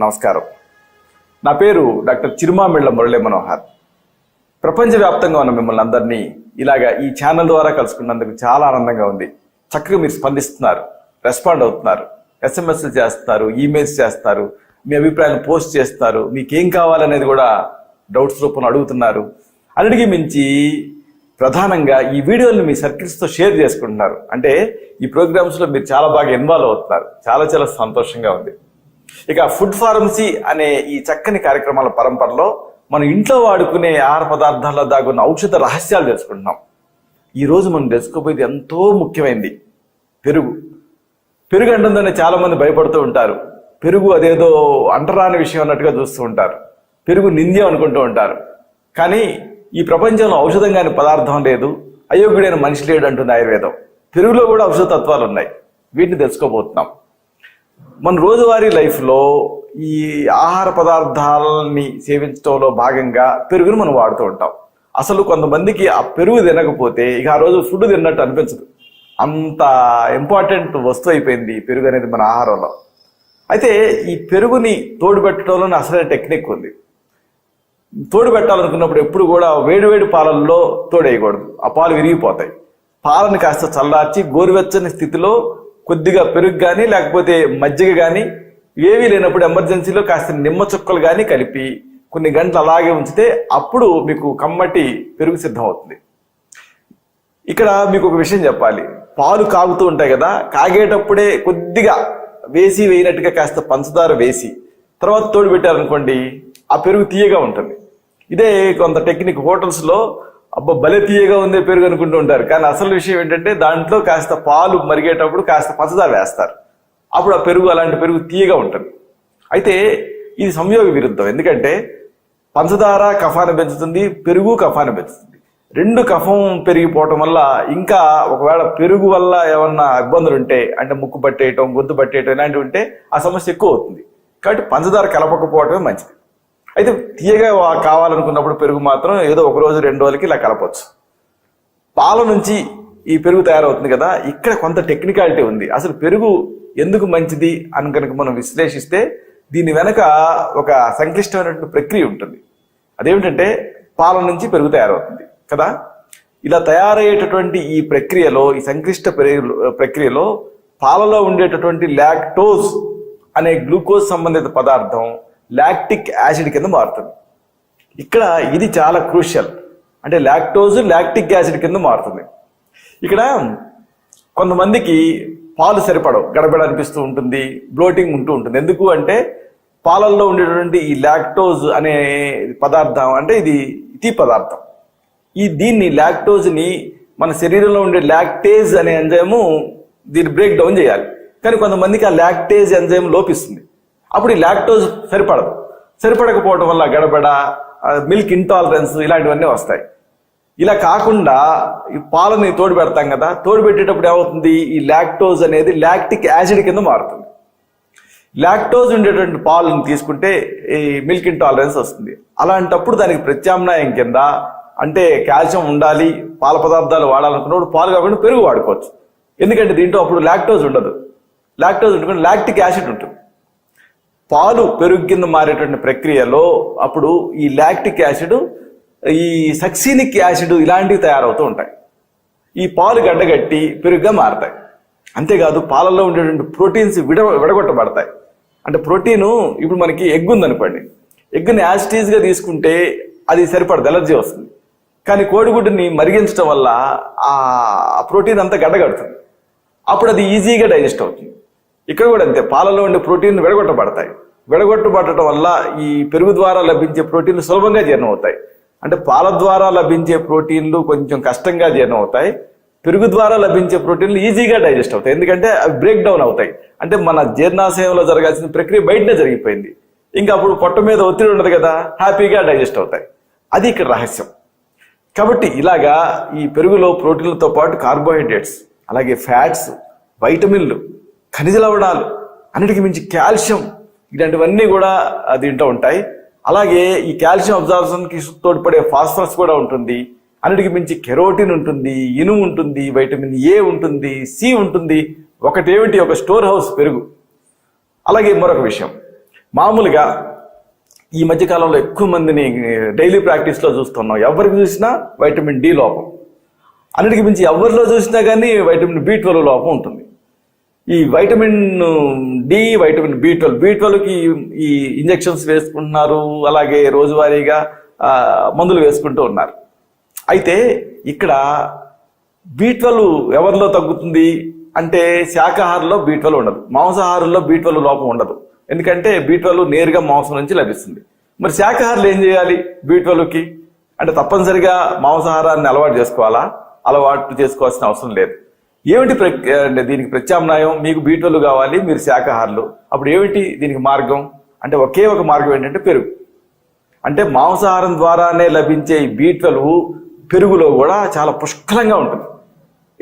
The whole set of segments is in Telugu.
నమస్కారం. నా పేరు డాక్టర్ చిరుమామిళ్ళ మురళీ మనోహర్. ప్రపంచవ్యాప్తంగా ఉన్న మిమ్మల్ని అందరినీ ఇలాగా ఈ ఛానల్ ద్వారా కలుసుకున్నందుకు చాలా ఆనందంగా ఉంది. చక్కగా మీరు స్పందిస్తున్నారు, రెస్పాండ్ అవుతున్నారు, ఎస్ఎంఎస్లు చేస్తున్నారు, ఈమెయిల్స్ చేస్తారు, మీ అభిప్రాయాలను పోస్ట్ చేస్తారు, మీకేం కావాలనేది కూడా డౌట్స్ రూపంలో అడుగుతున్నారు. అన్నిటికీ మించి ప్రధానంగా ఈ వీడియోని మీ సర్కిల్స్తో షేర్ చేసుకుంటున్నారు. అంటే ఈ ప్రోగ్రామ్స్లో మీరు చాలా బాగా ఇన్వాల్వ్ అవుతున్నారు. చాలా చాలా సంతోషంగా ఉంది. ఇక ఫుడ్ ఫార్మసీ అనే ఈ చక్కని కార్యక్రమాల పరంపరలో మనం ఇంట్లో వాడుకునే ఆహార పదార్థాల్లో దాగున్న ఔషధ రహస్యాలు తెలుసుకుంటున్నాం. ఈరోజు మనం తెలుసుకోబోయేది ఎంతో ముఖ్యమైనది, పెరుగు. పెరుగు అంటుందని చాలా మంది భయపడుతూ ఉంటారు. పెరుగు అదేదో అంటరాని విషయం అన్నట్టుగా చూస్తూ ఉంటారు. పెరుగు నింద్యం అనుకుంటూ ఉంటారు. కానీ ఈ ప్రపంచంలో ఔషధం కాని పదార్థం లేదు, అయోగ్యుడైన మనిషి లేడు అంటుంది ఆయుర్వేదం. పెరుగులో కూడా ఔషధ తత్వాలు ఉన్నాయి. వీటిని తెలుసుకోబోతున్నాం. మన రోజువారీ లైఫ్లో ఈ ఆహార పదార్థాలని సేవించడంలో భాగంగా పెరుగును మనం వాడుతూ ఉంటాం. అసలు కొంతమందికి ఆ పెరుగు తినకపోతే ఇక ఆ రోజు ఫుడ్ తిన్నట్టు అనిపించదు. అంత ఇంపార్టెంట్ వస్తువు అయిపోయింది పెరుగు అనేది మన ఆహారంలో. అయితే ఈ పెరుగుని తోడుపెట్టడంలోనే అసలైన టెక్నిక్ ఉంది. తోడు పెట్టాలనుకున్నప్పుడు ఎప్పుడు కూడా వేడివేడి పాలల్లో తోడేయకూడదు. ఆ పాలు విరిగిపోతాయి. పాలను కాస్త చల్లార్చి గోరువెచ్చని స్థితిలో కొద్దిగా పెరుగు కానీ లేకపోతే మజ్జిగ కానీ ఏవీ లేనప్పుడు ఎమర్జెన్సీలో కాస్త నిమ్మ చుక్కలు కానీ కలిపి కొన్ని గంటలు అలాగే ఉంచితే అప్పుడు మీకు కమ్మటి పెరుగు సిద్ధం అవుతుంది. ఇక్కడ మీకు ఒక విషయం చెప్పాలి. పాలు కాగుతూ ఉంటాయి కదా, కాగేటప్పుడే కొద్దిగా వేసినట్టుగా కాస్త పంచదార వేసి తర్వాత తోడు పెట్టారనుకోండి, ఆ పెరుగు తీయగా ఉంటుంది. ఇదే కొంత టెక్నిక్. హోటల్స్లో అబ్బా భలే తీయగా ఉందే పెరుగు అనుకుంటూ ఉంటారు. కానీ అసలు విషయం ఏంటంటే దాంట్లో కాస్త పాలు మరిగేటప్పుడు కాస్త పంచదార వేస్తారు. అప్పుడు ఆ పెరుగు అలాంటి పెరుగు తీయగా ఉంటుంది. అయితే ఇది సంయోగ విరుద్ధం. ఎందుకంటే పంచదార కఫాన్ని పెంచుతుంది, పెరుగు కఫాన్ని పెంచుతుంది. రెండు కఫం పెరిగిపోవటం వల్ల ఇంకా ఒకవేళ పెరుగు వల్ల ఏమన్నా ఇబ్బందులు ఉంటే, అంటే ముక్కు పట్టేయటం, గొంతు పట్టేయటం ఇలాంటివి ఉంటే ఆ సమస్య ఎక్కువ అవుతుంది. కాబట్టి పంచదార కలపకపోవటమే మంచిది. అయితే తీయగా కావాలనుకున్నప్పుడు పెరుగు మాత్రం ఏదో ఒక రోజు 2 రోజులకి ఇలా కలపవచ్చు. పాల నుంచి ఈ పెరుగు తయారవుతుంది కదా, ఇక్కడ కొంత టెక్నికాలిటీ ఉంది. అసలు పెరుగు ఎందుకు మంచిది అని కనుక మనం విశ్లేషిస్తే దీని వెనక ఒక సంక్లిష్టమైనటువంటి ప్రక్రియ ఉంటుంది. అదేమిటంటే పాల నుంచి పెరుగు తయారవుతుంది కదా. ఇలా తయారయ్యేటటువంటి ఈ ప్రక్రియలో, ఈ సంక్లిష్ట ప్రక్రియలో పాలలో ఉండేటటువంటి లాక్టోజ్ అనే గ్లూకోజ్ సంబంధిత పదార్థం లాక్టిక్ యాసిడ్ కింద మారుతుంది. ఇక్కడ ఇది చాలా క్రూషియల్. అంటే లాక్టోజ్ లాక్టిక్ యాసిడ్ కింద మారుతుంది. ఇక్కడ కొంతమందికి పాలు సరిపడవు, గడబడ అనిపిస్తూ ఉంటుంది, బ్లోటింగ్ ఉంటూ ఉంటుంది. ఎందుకు అంటే పాలల్లో ఉండేటటువంటి ఈ లాక్టోజ్ అనే పదార్థం, అంటే ఇది తీపి పదార్థం. దీన్ని లాక్టోజ్ని మన శరీరంలో ఉండే లాక్టేజ్ అనే ఎంజైము దీన్ని బ్రేక్ డౌన్ చేయాలి. కానీ కొంతమందికి ఆ లాక్టేజ్ ఎంజైమ్ లోపిస్తుంది. అప్పుడు ఈ లాక్టోజ్ సరిపడకపోవడం వల్ల గడబడ, మిల్క్ ఇంటాలరెన్స్ ఇలాంటివన్నీ వస్తాయి. ఇలా కాకుండా ఈ పాలని తోడు పెడతాం కదా, తోడు పెట్టేటప్పుడు ఏమవుతుంది, ఈ లాక్టోజ్ అనేది లాక్టిక్ యాసిడ్ కింద మారుతుంది. లాక్టోజ్ ఉండేటువంటి పాలను తీసుకుంటే ఈ మిల్క్ ఇంటాలరెన్స్ వస్తుంది. అలాంటప్పుడు దానికి ప్రత్యామ్నాయం కింద, అంటే కాల్షియం ఉండాలి, పాల పదార్థాలు వాడాలనుకున్నప్పుడు పాలు కాకుండా పెరుగు వాడుకోవచ్చు. ఎందుకంటే దీంట్లో అప్పుడు లాక్టోజ్ ఉండదు. లాక్టోజ్ ఉండకుండా లాక్టిక్ యాసిడ్ ఉంటుంది. పాలు పెరుగు కింద మారేటువంటి ప్రక్రియలో అప్పుడు ఈ లాక్టిక్ యాసిడ్, ఈ సక్సీనిక్ యాసిడ్ ఇలాంటివి తయారవుతూ ఉంటాయి. ఈ పాలు గడ్డగట్టి పెరుగుగా మారతాయి. అంతేకాదు పాలల్లో ఉండేటువంటి ప్రోటీన్స్ విడగొట్టబడతాయి. అంటే ప్రోటీను, ఇప్పుడు మనకి ఎగ్ ఉందనుకోండి, ఎగ్ని యాసిటీస్గా తీసుకుంటే అది సరిపడదు, ఎలర్జీ వస్తుంది. కానీ కోడిగుడ్డుని మరిగించడం వల్ల ఆ ప్రోటీన్ అంతా గడ్డగడుతుంది. అప్పుడు అది ఈజీగా డైజెస్ట్ అవుతుంది. ఇక్కడ కూడా అంతే, పాలలో ఉండే ప్రోటీన్లు విడగొట్టబడతాయి. విడగొట్టబడటం వల్ల ఈ పెరుగు ద్వారా లభించే ప్రోటీన్లు సులభంగా జీర్ణం అవుతాయి. అంటే పాల ద్వారా లభించే ప్రోటీన్లు కొంచెం కష్టంగా జీర్ణం అవుతాయి. పెరుగు ద్వారా లభించే ప్రోటీన్లు ఈజీగా డైజెస్ట్ అవుతాయి. ఎందుకంటే అవి బ్రేక్ డౌన్ అవుతాయి. అంటే మన జీర్ణాశయంలో జరగాల్సిన ప్రక్రియ బయటనే జరిగిపోయింది. ఇంకా అప్పుడు పొట్ట మీద ఒత్తిడి ఉండదు కదా, హ్యాపీగా డైజెస్ట్ అవుతాయి. అది ఇక్కడ రహస్యం. కాబట్టి ఇలాగా ఈ పెరుగులో ప్రోటీన్లతో పాటు కార్బోహైడ్రేట్స్, అలాగే ఫ్యాట్స్, వైటమిన్లు, ఖనిజ లవణాలు, అన్నిటికీ మించి కాల్షియం, ఇలాంటివన్నీ కూడా దీంట్లో ఉంటాయి. అలాగే ఈ కాల్షియం అబ్జార్ప్షన్కి తోడ్పడే ఫాస్ఫరస్ కూడా ఉంటుంది. అన్నిటికి మించి కెరోటిన్ ఉంటుంది, ఇనుము ఉంటుంది, వైటమిన్ ఏ ఉంటుంది, సి ఉంటుంది. ఒకటేమిటి, ఒక స్టోర్ హౌస్ పెరుగు. అలాగే మరొక విషయం, మామూలుగా ఈ మధ్య కాలంలో ఎక్కువ మందిని డైలీ ప్రాక్టీస్లో చూస్తున్నాం. ఎవరికి చూసినా వైటమిన్ డి లోపం, అన్నిటికి మించి ఎవరిలో చూసినా కానీ వైటమిన్ బి12 లోపం ఉంటుంది. ఈ వైటమిన్ డి, వైటమిన్ బి12కి ఈ ఇంజెక్షన్స్ వేసుకుంటున్నారు, అలాగే రోజువారీగా మందులు వేసుకుంటూ ఉన్నారు. అయితే ఇక్కడ బి12 ఎవరిలో తగ్గుతుంది అంటే శాకాహారంలో బి12 ఉండదు, మాంసాహారంలో బి12 లోపం ఉండదు. ఎందుకంటే బి12 నేరుగా మాంసం నుంచి లభిస్తుంది. మరి శాకాహారులు ఏం చేయాలి బి12కి అంటే తప్పనిసరిగా మాంసాహారాన్ని అలవాటు చేసుకోవాలా? అలవాటు చేసుకోవాల్సిన అవసరం లేదు. ఏమిటి అంటే దీనికి ప్రత్యామ్నాయం? మీకు బి12 కావాలి, మీరు శాకాహారులు, అప్పుడు ఏమిటి దీనికి మార్గం అంటే ఒకే ఒక మార్గం ఏంటంటే పెరుగు. అంటే మాంసాహారం ద్వారానే లభించే ఈ బి12 పెరుగులో కూడా చాలా పుష్కలంగా ఉంటుంది.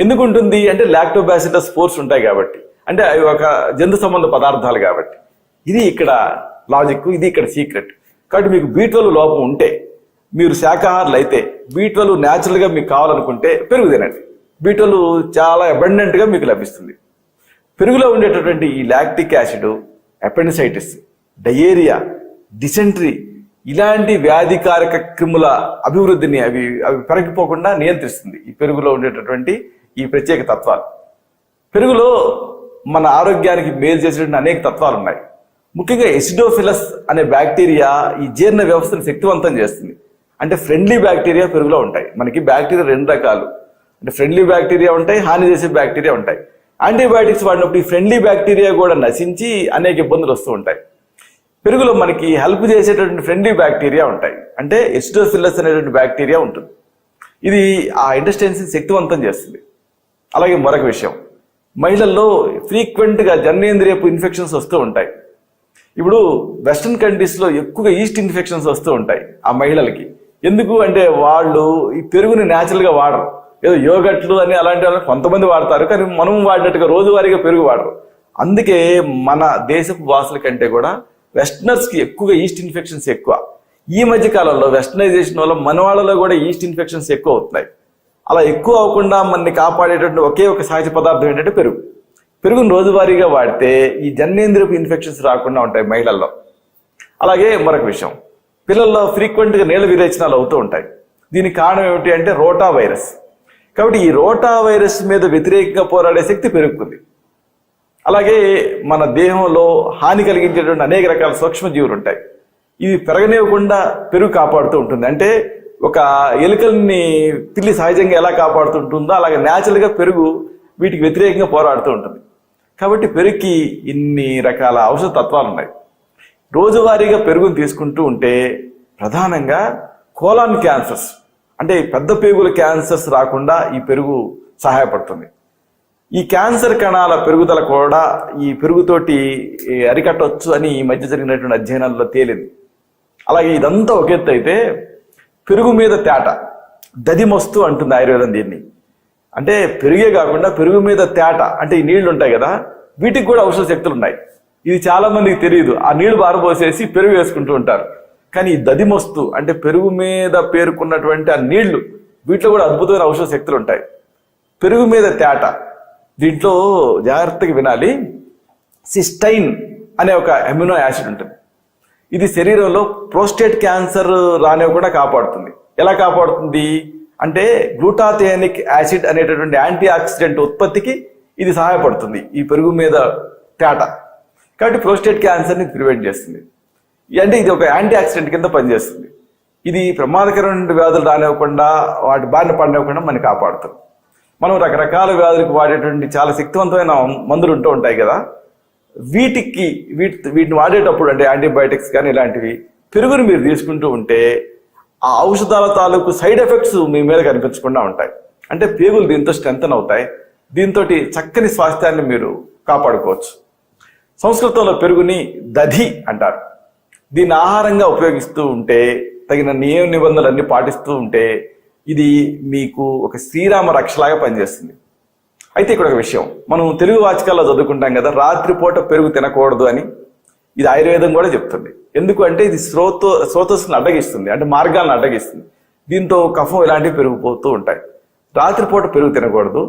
ఎందుకు ఉంటుంది అంటే లాక్టోబాసిల్లస్ స్పోర్స్ ఉంటాయి కాబట్టి, అంటే అవి ఒక జంతు సంబంధ పదార్థాలు కాబట్టి. ఇది ఇక్కడ లాజిక్, ఇది ఇక్కడ సీక్రెట్. కాబట్టి మీకు బి12 లోపం ఉంటే, మీరు శాకాహారులు అయితే బి12 న్యాచురల్గా మీకు కావాలనుకుంటే పెరుగు తినండి. బి12 చాలా అబండెంట్గా మీకు లభిస్తుంది. పెరుగులో ఉండేటటువంటి ఈ lactic acid appendicitis, diarrhoea, dysentery ఇలాంటి వ్యాధికారక క్రిముల అభివృద్ధిని అవి పెరగిపోకుండా నియంత్రిస్తుంది ఈ పెరుగులో ఉండేటటువంటి ఈ ప్రత్యేక తత్వాలు. పెరుగులో మన ఆరోగ్యానికి మేలు చేసేటువంటి అనేక తత్వాలు ఉన్నాయి. ముఖ్యంగా ఎసిడోఫిలస్ అనే బ్యాక్టీరియా ఈ జీర్ణ వ్యవస్థను శక్తివంతం చేస్తుంది. అంటే ఫ్రెండ్లీ బ్యాక్టీరియా పెరుగులో ఉంటాయి. మనకి బ్యాక్టీరియా రెండు రకాలు, అంటే ఫ్రెండ్లీ బ్యాక్టీరియా ఉంటాయి, హాని చేసే బ్యాక్టీరియా ఉంటాయి. యాంటీబయాటిక్స్ వాడినప్పుడు ఈ ఫ్రెండ్లీ బ్యాక్టీరియా కూడా నశించి అనేక ఇబ్బందులు వస్తూ ఉంటాయి. పెరుగులో మనకి హెల్ప్ చేసేటటువంటి ఫ్రెండ్లీ బ్యాక్టీరియా ఉంటాయి, అంటే ఎసిడోఫిలస్ అనేటువంటి బ్యాక్టీరియా ఉంటుంది. ఇది ఆ ఇంటెస్టైన్స్ని శక్తివంతం చేస్తుంది. అలాగే మరొక విషయం, మహిళల్లో ఫ్రీక్వెంట్గా జననేంద్రియపు ఇన్ఫెక్షన్స్ వస్తూ ఉంటాయి. ఇప్పుడు వెస్ట్రన్ కంట్రీస్లో ఎక్కువగా ఈస్ట్ ఇన్ఫెక్షన్స్ వస్తూ ఉంటాయి ఆ మహిళలకి. ఎందుకు అంటే వాళ్ళు ఈ పెరుగుని న్యాచురల్గా వాడరు. ఏదో యోగట్లు అని అలాంటి వాళ్ళు కొంతమంది వాడతారు, కానీ మనం వాడినట్టుగా రోజువారీగా పెరుగు వాడరు. అందుకే మన దేశపు వాసుల కంటే కూడా వెస్టర్నర్స్కి ఎక్కువగా ఈస్ట్ ఇన్ఫెక్షన్స్ ఎక్కువ. ఈ మధ్య కాలంలో వెస్టర్నైజేషన్ వల్ల మన వాళ్ళలో కూడా ఈస్ట్ ఇన్ఫెక్షన్స్ ఎక్కువ అవుతున్నాయి. అలా ఎక్కువ అవ్వకుండా మనని కాపాడేటటువంటి ఒకే ఒక సహజ పదార్థం ఏంటంటే పెరుగు. పెరుగును రోజువారీగా వాడితే ఈ జననేంద్రియపు ఇన్ఫెక్షన్స్ రాకుండా ఉంటాయి మహిళల్లో. అలాగే మరొక విషయం, పిల్లల్లో ఫ్రీక్వెంట్గా నీళ్ళ విరేచనాలు అవుతూ ఉంటాయి. దీనికి కారణం ఏమిటి అంటే రోటా వైరస్. కాబట్టి ఈ రోటా వైరస్ మీద వ్యతిరేకంగా పోరాడే శక్తి పెరుగుతుంది. అలాగే మన దేహంలో హాని కలిగించేటువంటి అనేక రకాల సూక్ష్మజీవులు ఉంటాయి. ఇవి పెరగనివ్వకుండా పెరుగు కాపాడుతూ ఉంటుంది. అంటే ఒక ఎలుకల్ని పిల్లి సహజంగా ఎలా కాపాడుతుంటుందో అలాగే న్యాచురల్గా పెరుగు వీటికి వ్యతిరేకంగా పోరాడుతూ ఉంటుంది. కాబట్టి పెరుగుకి ఇన్ని రకాల ఔషధ తత్వాలు ఉన్నాయి. రోజువారీగా పెరుగును తీసుకుంటూ ఉంటే ప్రధానంగా కోలాన్ క్యాన్సర్స్ అంటే పెద్ద పేగుల క్యాన్సర్స్ రాకుండా ఈ పెరుగు సహాయపడుతుంది. ఈ క్యాన్సర్ కణాల పెరుగుదల కూడా ఈ పెరుగుతోటి అరికట్టవచ్చు అని ఈ మధ్య జరిగినటువంటి అధ్యయనాల్లో తేలింది. అలాగే ఇదంతా ఒక ఎత్తు అయితే, పెరుగు మీద తేట, దదిమొస్తు అంటుంది ఆయుర్వేదం దీన్ని. అంటే పెరుగే కాకుండా పెరుగు మీద తేట అంటే ఈ నీళ్లు ఉంటాయి కదా, వీటికి కూడా ఔషధ శక్తులు ఉన్నాయి. ఇది చాలా మందికి తెలియదు. ఆ నీళ్లు బారబోసేసి పెరుగు వేసుకుంటూ ఉంటారు. కానీ ఈ దదిమొస్తు అంటే పెరుగు మీద పేరుకున్నటువంటి ఆ నీళ్లు, వీటిలో కూడా అద్భుతమైన ఔషధ శక్తులు ఉంటాయి. పెరుగు మీద తేట, దీంట్లో జాగ్రత్తగా వినాలి, సిస్టైన్ అనే ఒక అమినో యాసిడ్ ఉంటుంది. ఇది శరీరంలో ప్రోస్టేట్ క్యాన్సర్ రానివ్వకుండా కాపాడుతుంది. ఎలా కాపాడుతుంది అంటే గ్లూటాథియోనిక్ యాసిడ్ అనేటటువంటి యాంటీ ఆక్సిడెంట్ ఉత్పత్తికి ఇది సహాయపడుతుంది ఈ పెరుగు మీద తేట. కాబట్టి ప్రోస్టేట్ క్యాన్సర్ని ప్రివెంట్ చేస్తుంది. అంటే ఇది ఒక యాంటీ ఆక్సిడెంట్ కింద పనిచేస్తుంది. ఇది ప్రమాదకరమైన వ్యాధులు రానివ్వకుండా, వాటి బారిన పడినివ్వకుండా మనకి కాపాడుతుంది. మనం రకరకాల వ్యాధులకు వాడేటువంటి చాలా శక్తివంతమైన మందులు ఉంటూ ఉంటాయి కదా, వీటిని వాడేటప్పుడు అంటే యాంటీబయాటిక్స్ కానీ ఇలాంటివి పెరుగుని మీరు తీసుకుంటూ ఉంటే ఆ ఔషధాల తాలూకు సైడ్ ఎఫెక్ట్స్ మీ మీద కనిపించకుండా ఉంటాయి. అంటే పేగులు దీంతో స్ట్రెంథన్ అవుతాయి. దీంతో చక్కని స్వాస్థ్యాన్ని మీరు కాపాడుకోవచ్చు. సంస్కృతంలో పెరుగుని దధి అంటారు. దీన్ని ఆహారంగా ఉపయోగిస్తూ ఉంటే, తగిన నియమ నిబంధనలన్నీ పాటిస్తూ ఉంటే ఇది మీకు ఒక శ్రీరామ రక్షలాగా పనిచేస్తుంది. అయితే ఇక్కడ ఒక విషయం, మనం తెలుగు వాచకాల్లో చదువుకుంటాం కదా, రాత్రిపూట పెరుగు తినకూడదు అని. ఇది ఆయుర్వేదం కూడా చెప్తుంది. ఎందుకు అంటే ఇది స్రోతస్సును అడ్డగిస్తుంది, అంటే మార్గాలను అడ్డగిస్తుంది. దీంతో కఫం ఇలాంటివి పెరిగిపోతూ ఉంటాయి. రాత్రిపూట పెరుగు తినకూడదు.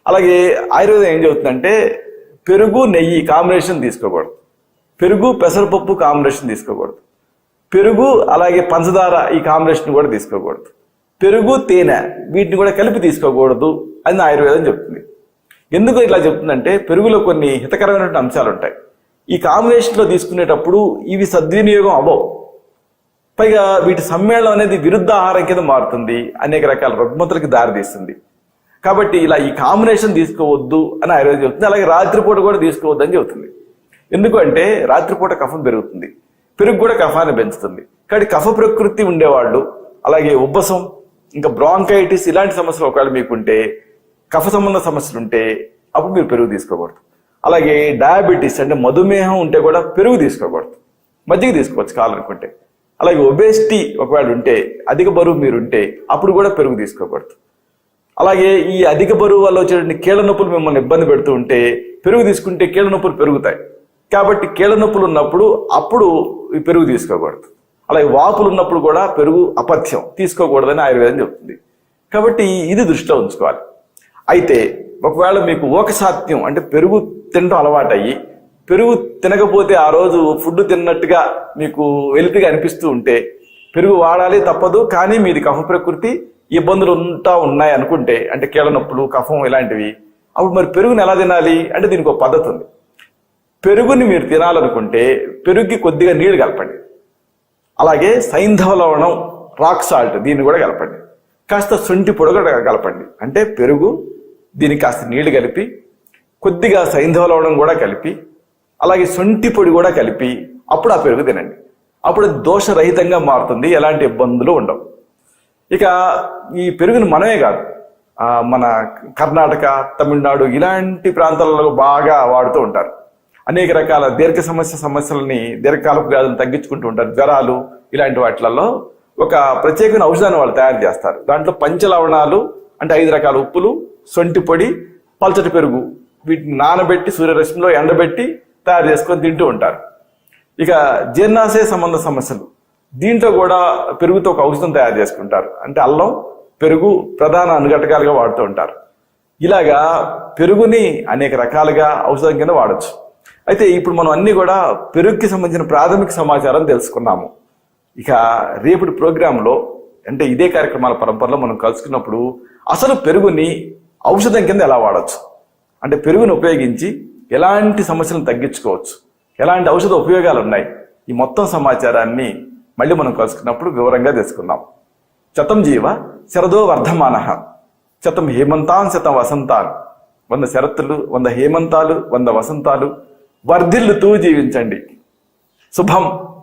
అలాగే ఆయుర్వేదం ఏం చెబుతుందంటే పెరుగు నెయ్యి కాంబినేషన్ తీసుకోకూడదు. పెరుగు పెసరపప్పు కాంబినేషన్ తీసుకోకూడదు. పెరుగు అలాగే పంచదార ఈ కాంబినేషన్ కూడా తీసుకోకూడదు. పెరుగు తేనె వీటిని కూడా కలిపి తీసుకోకూడదు అని ఆయుర్వేదం చెప్తుంది. ఎందుకు ఇట్లా చెప్తుందంటే పెరుగులో కొన్ని హితకరమైనటువంటి అంశాలు ఉంటాయి. ఈ కాంబినేషన్లో తీసుకునేటప్పుడు ఇవి సద్వినియోగం అవ్వవు. పైగా వీటి సమ్మేళనం అనేది విరుద్ధ ఆహారం కింద మారుతుంది, అనేక రకాల రుగ్మతలకు దారితీస్తుంది. కాబట్టి ఇలా ఈ కాంబినేషన్ తీసుకోవద్దు అని ఆయుర్వేదం చెబుతుంది. అలాగే రాత్రిపూట కూడా తీసుకోవద్దు అని చెబుతుంది. ఎందుకంటే రాత్రిపూట కఫం పెరుగుతుంది, పెరుగు కూడా కఫాన్ని పెంచుతుంది. కాబట్టి కఫ ప్రకృతి ఉండేవాళ్ళు, అలాగే ఉబ్బసం, ఇంకా బ్రాంకైటిస్ ఇలాంటి సమస్యలు ఒకవేళ మీకుంటే, కఫ సంబంధ సమస్యలు ఉంటే అప్పుడు మీరు పెరుగు తీసుకోకూడదు. అలాగే డయాబెటీస్ అంటే మధుమేహం ఉంటే కూడా పెరుగు తీసుకోకూడదు, మజ్జిగ తీసుకోవచ్చు కావాలనుకుంటే. అలాగే ఒబేసిటీ ఒకవేళ ఉంటే, అధిక బరువు మీరు ఉంటే అప్పుడు కూడా పెరుగు తీసుకోకూడదు. అలాగే ఈ అధిక బరువు వల్ల వచ్చేటువంటి కీళ్ళ నొప్పులు మిమ్మల్ని ఇబ్బంది పెడుతూ ఉంటే పెరుగు తీసుకుంటే కీళ్ళ నొప్పులు పెరుగుతాయి. కాబట్టి కీళ్ళ నొప్పులు ఉన్నప్పుడు అప్పుడు ఈ పెరుగు తీసుకోకూడదు. అలాగే వాపులు ఉన్నప్పుడు కూడా పెరుగు అపథ్యం, తీసుకోకూడదని ఆయుర్వేదం చెప్తుంది. కాబట్టి ఇది దృష్టిలో ఉంచుకోవాలి. అయితే ఒకవేళ మీకు ఓకసాత్యం అంటే పెరుగు తినడం అలవాటయ్యి పెరుగు తినకపోతే ఆ రోజు ఫుడ్ తిన్నట్టుగా మీకు వెలితిగా అనిపిస్తూ ఉంటే పెరుగు వాడాలి తప్పదు, కానీ మీది కఫ ప్రకృతి, ఇబ్బందులు ఉన్నాయి అనుకుంటే, అంటే కీళ్ళ నొప్పులు, కఫం ఇలాంటివి, అప్పుడు మరి పెరుగుని ఎలా తినాలి అంటే దీనికి ఒక పద్ధతి ఉంది. పెరుగుని మీరు తినాలనుకుంటే పెరుగుకి కొద్దిగా నీళ్లు కలపండి. అలాగే సైంధవ లవణం, రాక్ సాల్ట్ దీన్ని కూడా కలపండి. కాస్త శొంఠి పొడి కూడా కలపండి. అంటే పెరుగు, దీనికి కాస్త నీళ్లు కలిపి, కొద్దిగా సైంధవ లవణం కూడా కలిపి, అలాగే శొంఠి పొడి కూడా కలిపి అప్పుడు ఆ పెరుగు తినండి. అప్పుడు దోషరహితంగా మారుతుంది, ఎలాంటి ఇబ్బందులు ఉండవు. ఇక ఈ పెరుగును మనమే కాదు, మన కర్ణాటక, తమిళనాడు ఇలాంటి ప్రాంతాలలో బాగా వాడుతూ ఉంటారు. అనేక రకాల సమస్యలని, దీర్ఘకాలపు వ్యాధులను తగ్గించుకుంటూ ఉంటారు. జ్వరాలు ఇలాంటి వాటిలలో ఒక ప్రత్యేకమైన ఔషధాన్ని వాళ్ళు తయారు చేస్తారు. దాంట్లో పంచలవణాలు అంటే 5 రకాల ఉప్పులు, శొంఠి పొడి, పల్చటి పెరుగు, వీటిని నానబెట్టి సూర్యరశ్మిలో ఎండబెట్టి తయారు చేసుకొని తింటూ ఉంటారు. ఇక జీర్ణాశయ సంబంధ సమస్యలు, దీంట్లో కూడా పెరుగుతో ఒక ఔషధం తయారు చేసుకుంటారు. అంటే అల్లం, పెరుగు ప్రధాన అనుఘటకాలుగా వాడుతూ ఉంటారు. ఇలాగా పెరుగుని అనేక రకాలుగా ఔషధం కింద వాడచ్చు. అయితే ఇప్పుడు మనం అన్ని కూడా పెరుగుకి సంబంధించిన ప్రాథమిక సమాచారం తెలుసుకున్నాము. ఇక రేపటి ప్రోగ్రాంలో అంటే ఇదే కార్యక్రమాల పరంపరలో మనం కలుసుకున్నప్పుడు అసలు పెరుగుని ఔషధం కింద ఎలా వాడచ్చు, అంటే పెరుగుని ఉపయోగించి ఎలాంటి సమస్యలను తగ్గించుకోవచ్చు, ఎలాంటి ఔషధ ఉపయోగాలు ఉన్నాయి, ఈ మొత్తం సమాచారాన్ని మళ్ళీ మనం కలుసుకున్నప్పుడు వివరంగా తెలుసుకుందాం. శతం జీవ శరదో వర్ధమానః, శతం హేమంతాన్ శతం వసంతాన్, 100 శరత్తులు, 100 హేమంతాలు, 100 వసంతాలు వర్ధిల్లుతూ జీవించండి. శుభం.